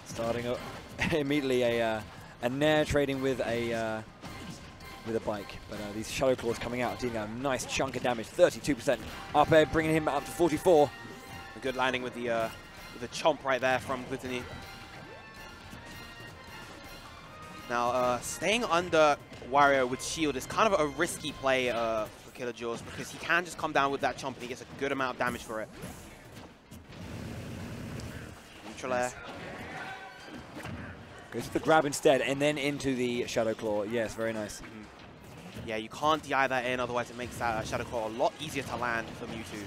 Starting up immediately a nair trading with a bike, but these Shadow Claws coming out, dealing a nice chunk of damage, 32% up air, bringing him up to 44. A good landing with the chomp right there from Glutonny. Now, staying under Wario with shield is kind of a risky play for KillerJawz because he can just come down with that chomp and he gets a good amount of damage for it. Neutral air. Goes to the grab instead and then into the Shadow Claw. Yes, very nice. Yeah, you can't DI that in, otherwise it makes that Shadow Claw a lot easier to land for Mewtwo.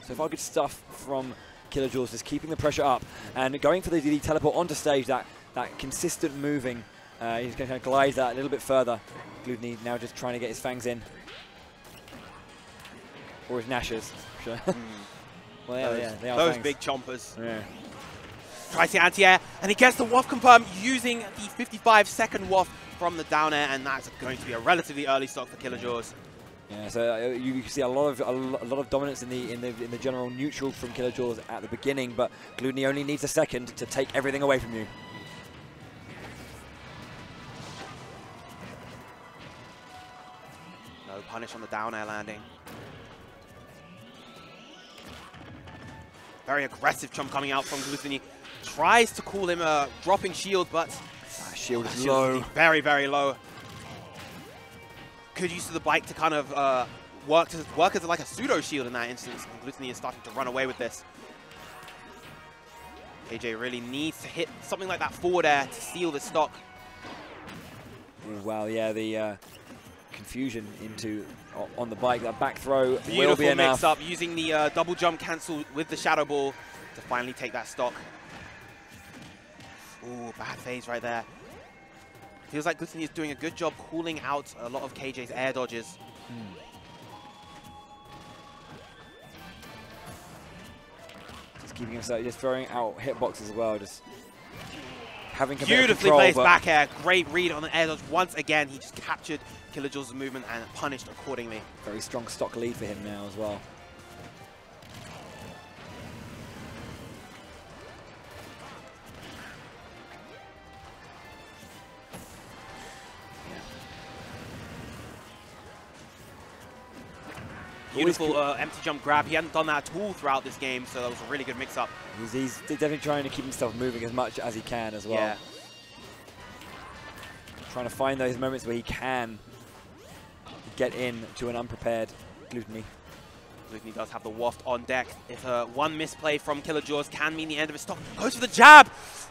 So far good stuff from KillerJawz, just keeping the pressure up and going for the teleport onto stage, that consistent moving. He's going to glide that a little bit further. Glutonny now just trying to get his fangs in. Or his gnashes. Sure. Well, yeah, they are those fangs. big chompers. Yeah. Tries the anti-air, and he gets the waft confirmed using the 55-second waft from the down air, and that's going to be a relatively early stock for KillerJawz. Yeah, so you see a lot of dominance in the general neutral from KillerJawz at the beginning, but Glutonny only needs a second to take everything away from you. No punish on the down air landing. Very aggressive chomp coming out from Glutonny. Tries to call him dropping shield, but shield is low. Very, very low. Good use of the bike to kind of work as like a pseudo shield in that instance. And Glutonny is starting to run away with this. KJ really needs to hit something like that forward air to seal the stock. Well, yeah, the confusion on the bike, that back throw will be Beautiful enough. mix up using the double jump cancel with the Shadow Ball to finally take that stock. Ooh, bad phase right there. Feels like Glutonny is doing a good job calling out a lot of KJ's air dodges. Just keeping himself, just throwing out hitboxes as well, just having beautifully placed back air. Great read on the air dodge. Once again, he just captured KillerJawz's movement and punished accordingly. Very strong stock lead for him now as well. Beautiful empty jump grab. He hadn't done that at all throughout this game, so that was a really good mix-up. He's definitely trying to keep himself moving as much as he can as well. Yeah. Trying to find those moments where he can get in to an unprepared Glutonny. Glutonny does have the waft on deck. If one misplay from KillerJawz can mean the end of his stock. Goes for the jab.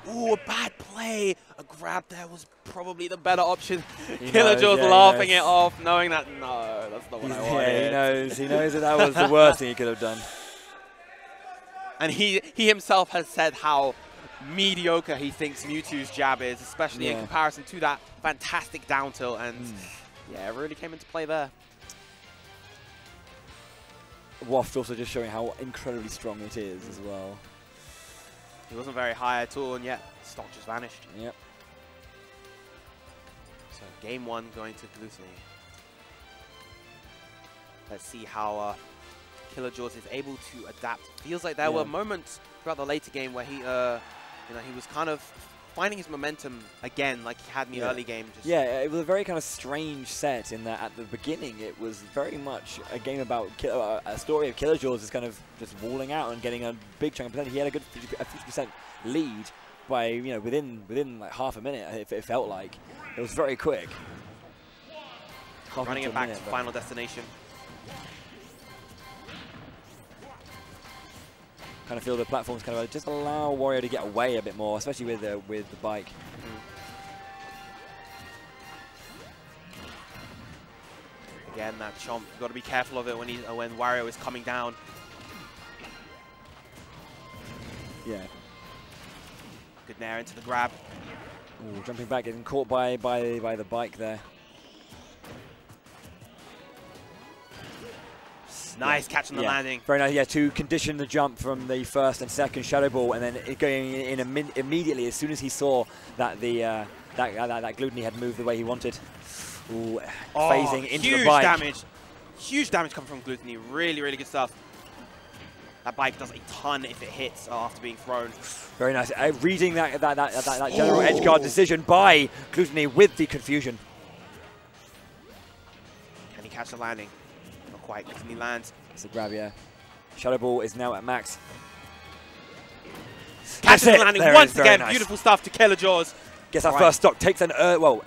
Ooh, a bad play. A grab there was probably the better option. KillerJawz laughing it off, knowing that, no, that's not what I wanted. Yeah, he knows that was the worst thing he could have done. And he himself has said how mediocre he thinks Mewtwo's jab is, especially in comparison to that fantastic down tilt. And yeah, it really came into play there. Waft also just showing how incredibly strong it is as well. He wasn't very high at all, and yet stock just vanished. Yep. So game one going to Glutonny. Let's see how KillerJawz is able to adapt. Feels like there were moments throughout the later game where he, he was kind of finding his momentum again, like he had in the early game. Just it was a very kind of strange set in that at the beginning it was very much a game about a story of KillerJawz is kind of just walling out and getting a big chunk of percentage. He had a good 50% lead by within like half a minute. It felt like it was very quick. Running it back to final destination. Kind of feel the platforms kind of just allow Wario to get away a bit more, especially with the bike. Again, that chomp, you've got to be careful of it when Wario is coming down. Yeah. Good nair into the grab. Ooh, jumping back, getting caught by the bike there. Nice catch on the landing. Very nice, to condition the jump from the first and second Shadow Ball, and then it going in immediately as soon as he saw that that Glutonny had moved the way he wanted. Ooh, phasing into the bike. Huge damage coming from Glutonny. Really, really good stuff. That bike does a ton if it hits after being thrown. Very nice. Reading that general edge guard decision by Glutonny with the confusion. Can he catch the landing? Not quite. Glutonny lands. It's a grab, yeah. Shadow Ball is now at max. Catches the landing once again. Nice. Beautiful stuff to KillerJawz. Gets that first stock, takes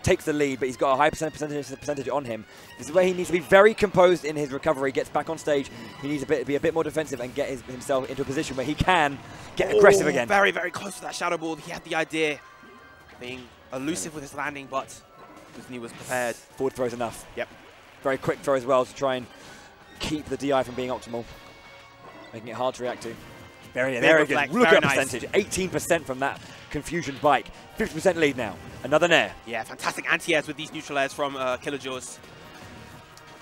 takes the lead, but he's got a high percentage on him. This is where he needs to be very composed in his recovery. Gets back on stage. He needs to be a bit more defensive and get himself into a position where he can get aggressive again. Very, very close to that Shadow Ball. He had the idea, being elusive with his landing, but Glutonny was prepared. Forward throw is enough. Yep. Very quick throw as well to try and keep the DI from being optimal, making it hard to react to. There again. Look at that percentage. 18% from that confusion bike. 50% lead now. Another nair. Yeah, fantastic anti-airs with these neutral airs from KillerJawz.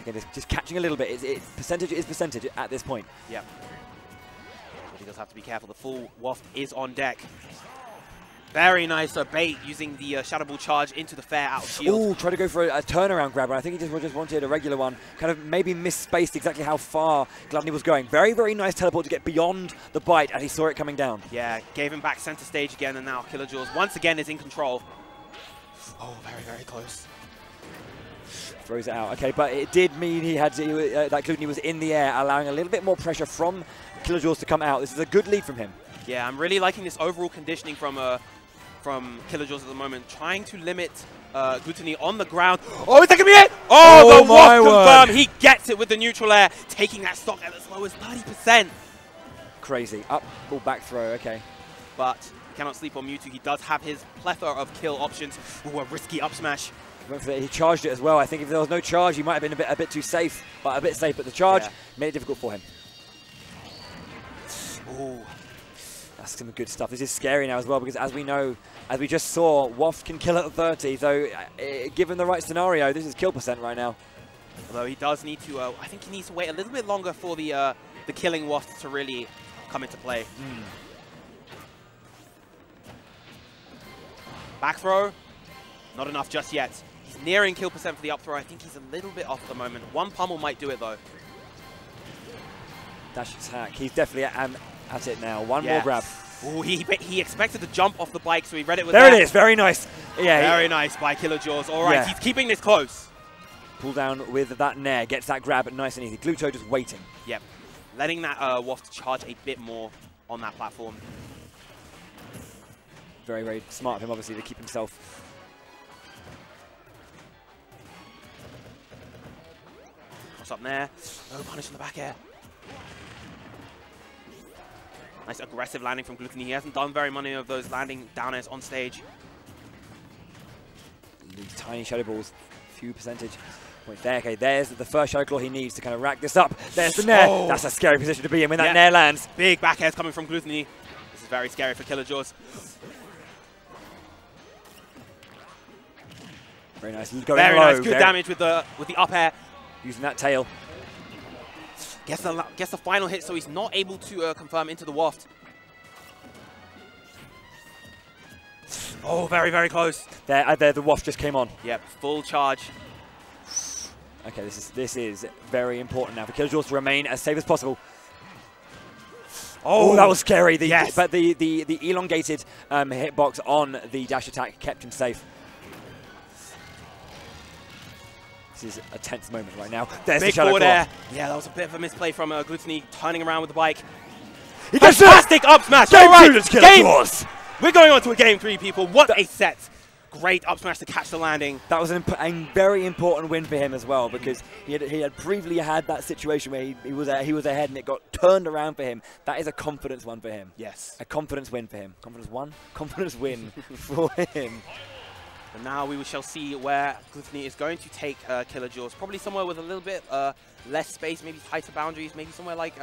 Again, just catching a little bit. Percentage is percentage at this point. Yep. But he does have to be careful. The full waft is on deck. Very nice bait using the Shadow Ball charge into the fair out of shield. Ooh, try to go for a turnaround grabber. I think he just wanted a regular one. Kind of maybe misspaced exactly how far Glutonny was going. Very, very nice teleport to get beyond the bite as he saw it coming down. Yeah, gave him back center stage again, and now KillerJawz once again is in control. Oh, very, very close. Throws it out. Okay, but it did mean that Glutonny was in the air, allowing a little bit more pressure from KillerJawz to come out. This is a good lead from him. Yeah, I'm really liking this overall conditioning from KillerJawz at the moment, trying to limit Glutonny on the ground. Oh, is that going to be it? Oh, the waft confirmed. He gets it with the neutral air, taking that stock at as low as 30%. Crazy. Up, ball back throw, okay. But he cannot sleep on Mewtwo. He does have his plethora of kill options. Ooh, a risky up smash. He charged it as well. I think if there was no charge, he might have been a bit too safe. But the charge made it difficult for him. Ooh. That's some good stuff. This is scary now as well, because as we know, as we just saw, waft can kill at 30. So given the right scenario, this is kill percent right now. Although he does need to, I think he needs to wait a little bit longer for the killing waft to really come into play. Back throw, not enough just yet. He's nearing kill percent for the up throw. I think he's a little bit off at the moment. One pummel might do it though. Dash attack. He's definitely at it now. One more grab. Ooh, he expected to jump off the bike, so he read it with there. It is. Very nice. Yeah. Very nice by KillerJawz. All right, he's keeping this close. Pull down with that nair. Gets that grab nice and easy. Gluto just waiting. Yep. Letting that waft charge a bit more on that platform. Very, very smart of him, obviously, to keep himself. Cross up there. No punish on the back air. Nice aggressive landing from Glutonny. He hasn't done very many of those landing down airs on stage. These tiny Shadow Balls, few percentage points there. Okay, there's the first Shadow Claw he needs to kind of rack this up. There's the nair. Oh. That's a scary position to be in when that nair lands. Big back airs coming from Glutonny. This is very scary for KillerJawz. Very nice. Very nice. Good damage with the up air. Using that tail. Gets the final hit, so he's not able to confirm into the waft. Oh, very, very close. There, the waft just came on. Yep, full charge. Okay, this is very important now for KillerJawz to remain as safe as possible. Oh, that was scary. But the elongated hitbox on the dash attack kept him safe. This is a tense moment right now. There's big the Shadow forward Claw. air. Yeah, that was a bit of a misplay from Glutonny turning around with the bike. He gets fantastic up smash. Game all right, KillerJawz. We're going on to a game 3, people. What a set. Great up smash to catch the landing. That was a very important win for him as well, because he had previously had that situation where he was ahead and it got turned around for him. That is a confidence one for him. Yes. A confidence win for him. Confidence win for him. And now we shall see where Glutonny is going to take KillerJawz. Probably somewhere with a little bit less space, maybe tighter boundaries, maybe somewhere like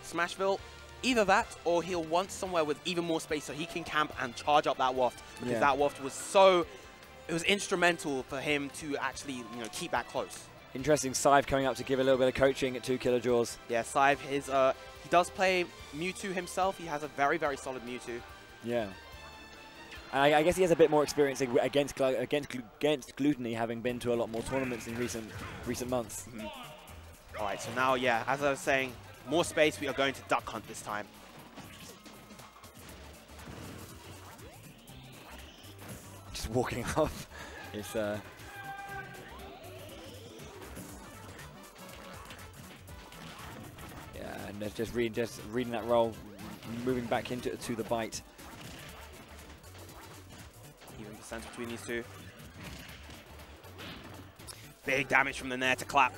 Smashville. Either that, or he'll want somewhere with even more space so he can camp and charge up that waft. Because that waft was it was instrumental for him to actually keep that close. Interesting, Sive coming up to give a little bit of coaching to KillerJawz. Yeah, Sive, he does play Mewtwo himself. He has a very, very solid Mewtwo. Yeah. I guess he has a bit more experience against Glutonny, having been to a lot more tournaments in recent months. All right, so now, as I was saying, More space. We are going to duck hunt this time. Just walking off. It's yeah, and just reading that roll, moving back into the bite. Even percent between these two. Big damage from the Nair to clap.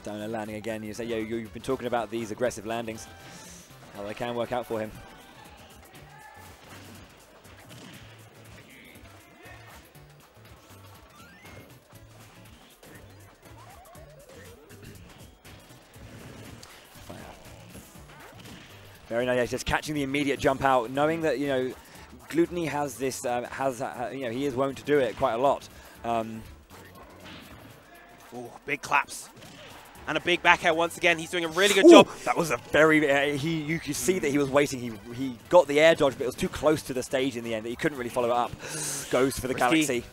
Down and landing again. You say, yeah, you've been talking about these aggressive landings. How they can work out for him. Very nice, just catching the immediate jump out, knowing that, you know, Glutonny has this, you know, he is wont to do it quite a lot. Ooh, big claps. And a big back air once again. He's doing a really good job. That was a very, you could see that he was waiting. He got the air dodge, but it was too close to the stage in the end that he couldn't really follow it up. Goes for the Galaxy.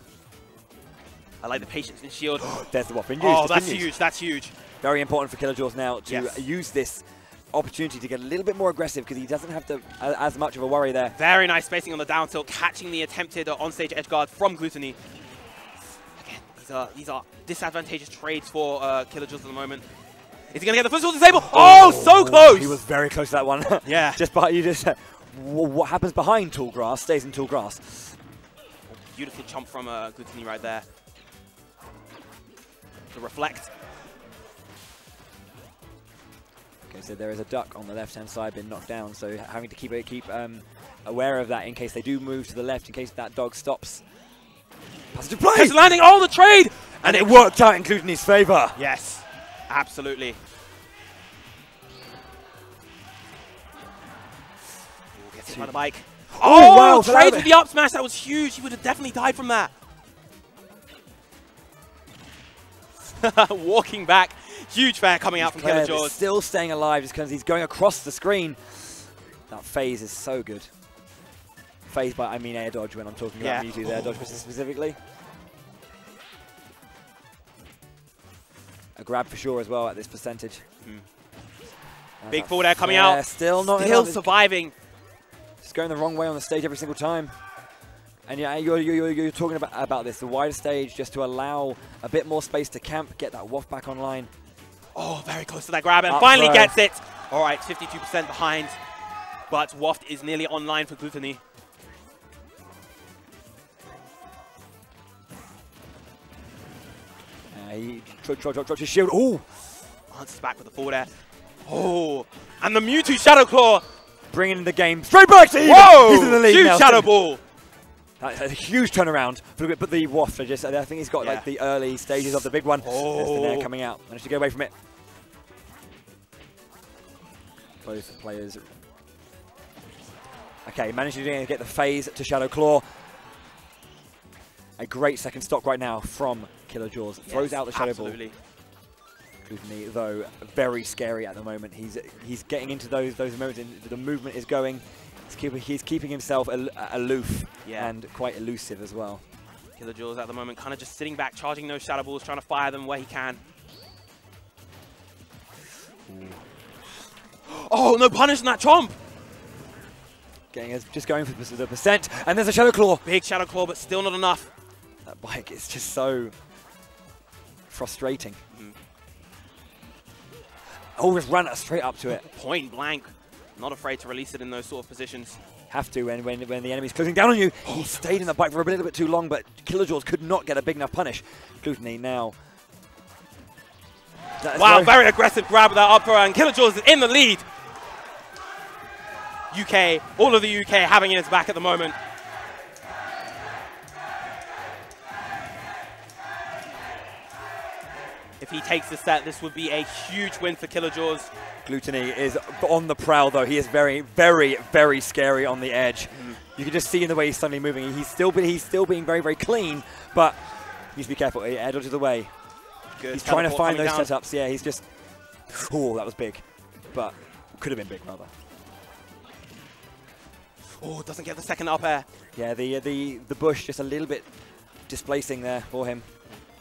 I like the patience and shield. There's the Wop. Oh, that's huge. That's huge. Very important for KillerJawz now to use this opportunity to get a little bit more aggressive because he doesn't have to as much of a worry there. Very nice spacing on the down tilt, catching the attempted onstage edge guard from Glutonny. Again, these are disadvantageous trades for KillerJawz at the moment. Is he going to get the first one to the table? Oh, so close! He was very close to that one. Yeah. What happens behind tall grass stays in tall grass. Beautiful chomp from Glutonny right there. To reflect. Okay, so there is a duck on the left-hand side been knocked down, so having to keep aware of that in case they do move to the left, in case that dog stops. Pass to play! It's landing all the trade! And it worked out in Glutonny's favour. Yes, absolutely. Gets him on the bike. Oh, wow! Trade with the up smash, that was huge. He would have definitely died from that. Walking back. Huge fair coming out from KillerJawz. Still staying alive just because he's going across the screen. That phase is so good. Phase by, I mean air dodge when I'm talking about Mewtwo's air dodge specifically. A grab for sure as well at this percentage. Big forward air coming out. Still not surviving. Just going the wrong way on the stage every single time. And yeah, you're talking about this, the wider stage, just to allow a bit more space to camp, get that waft back online. Oh, very close to that grab, and finally gets it. All right, 52% behind, but waft is nearly online for Glutonny. He dropped his shield. Oh! Answers back with the forward air. Oh, and the Mewtwo Shadow Claw. Bringing the game straight back to him. Whoa! He's in the lead huge now. Shadow Ball. That's a huge turnaround, but the waft, I think he's got like the early stages of the big one. There's the Nair coming out. Managed to get away from it. Both players. Okay, managed to get the phase to Shadow Claw. A great second stock right now from KillerJawz. Throws out the Shadow Ball. Glutonny, though, very scary at the moment. He's getting into those moments. The movement is going. He's keeping himself aloof and quite elusive as well. KillerJawz at the moment kind of just sitting back, charging those Shadow Balls, trying to fire them where he can. Oh, no punish on that chomp! Just going for the percent, and there's a Shadow Claw. Big Shadow Claw, but still not enough. That bike is just so frustrating. Oh, just ran straight up to it. Point blank. Not afraid to release it in those sort of positions. Have to when the enemy's closing down on you. He stayed in the bike for a little bit too long, but KillerJawz could not get a big enough punish. Glutonny now. Wow, very aggressive grab with that up throw, and KillerJawz is in the lead. UK, all of the UK having it in its back at the moment. If he takes the set, this would be a huge win for KillerJawz. Glutonny is on the prowl, though. He is very, very, very scary on the edge. You can just see in the way he's suddenly moving. He's still being very, very clean, but he needs to be careful. He air dodges away. Good. He's trying to find those setups. Yeah, he's just... Oh, that was big. But could have been big, rather. Oh, doesn't get the second up air. Yeah, the bush just a little bit displacing there for him.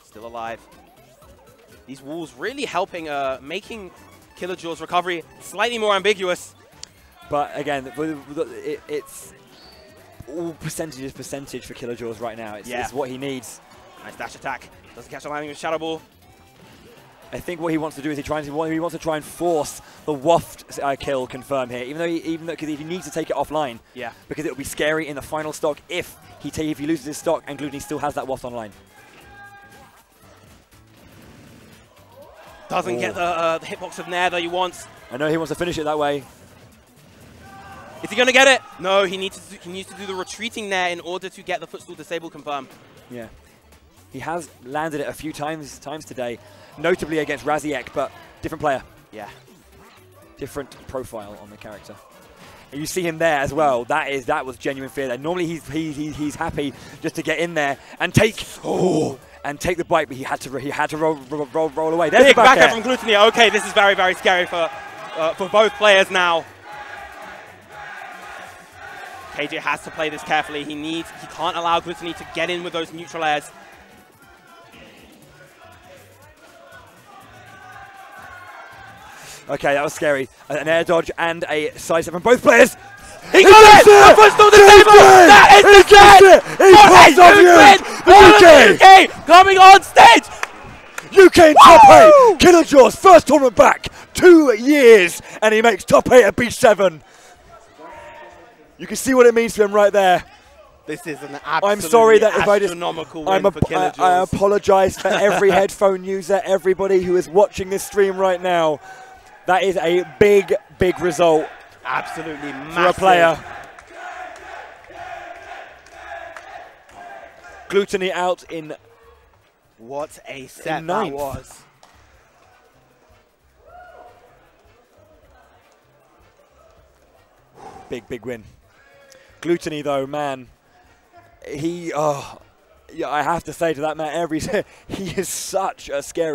Still alive. These walls really helping, making KillerJawz' recovery slightly more ambiguous. But again, it's all percentage for KillerJawz right now. It's what he needs. Nice dash attack. Doesn't catch a landing with Shadow Ball. I think what he wants to do is he wants to try and force the waft kill confirm here, even though because he needs to take it offline. Yeah. Because it will be scary in the final stock if he loses his stock and Glutonny still has that waft online. Doesn't get the hitbox of Nair that he wants. I know he wants to finish it that way. Is he going to get it? No, he needs to do the retreating Nair in order to get the footstool disable confirm. Yeah. He has landed it a few times today, notably against Raziek, but different player. Yeah. Different profile on the character. And you see him there as well. That was genuine fear there. Normally he's happy just to get in there and take the bite, but he had to roll away. There's Big the back air from Glutonny. Okay, this is very, very scary for both players now. KJ has to play this carefully. He can't allow Glutonny to get in with those neutral airs. Okay, that was scary. An air dodge and a side step from both players. He got it! The footstool disable! That is the game! UK coming on stage! UK top 8! KillerJawz, first tournament back, 2 years, and he makes top 8 at B7. You can see what it means to him right there. This is an absolutely I'm sorry that if astronomical win for KillerJawz. I apologize for every headphone user, everybody who is watching this stream right now. That is a big, big result. Absolutely massive. For a player. Glutonny out in... What a set that was. Big, big win. Glutonny, though, man, yeah, I have to say to that man, he is such a scary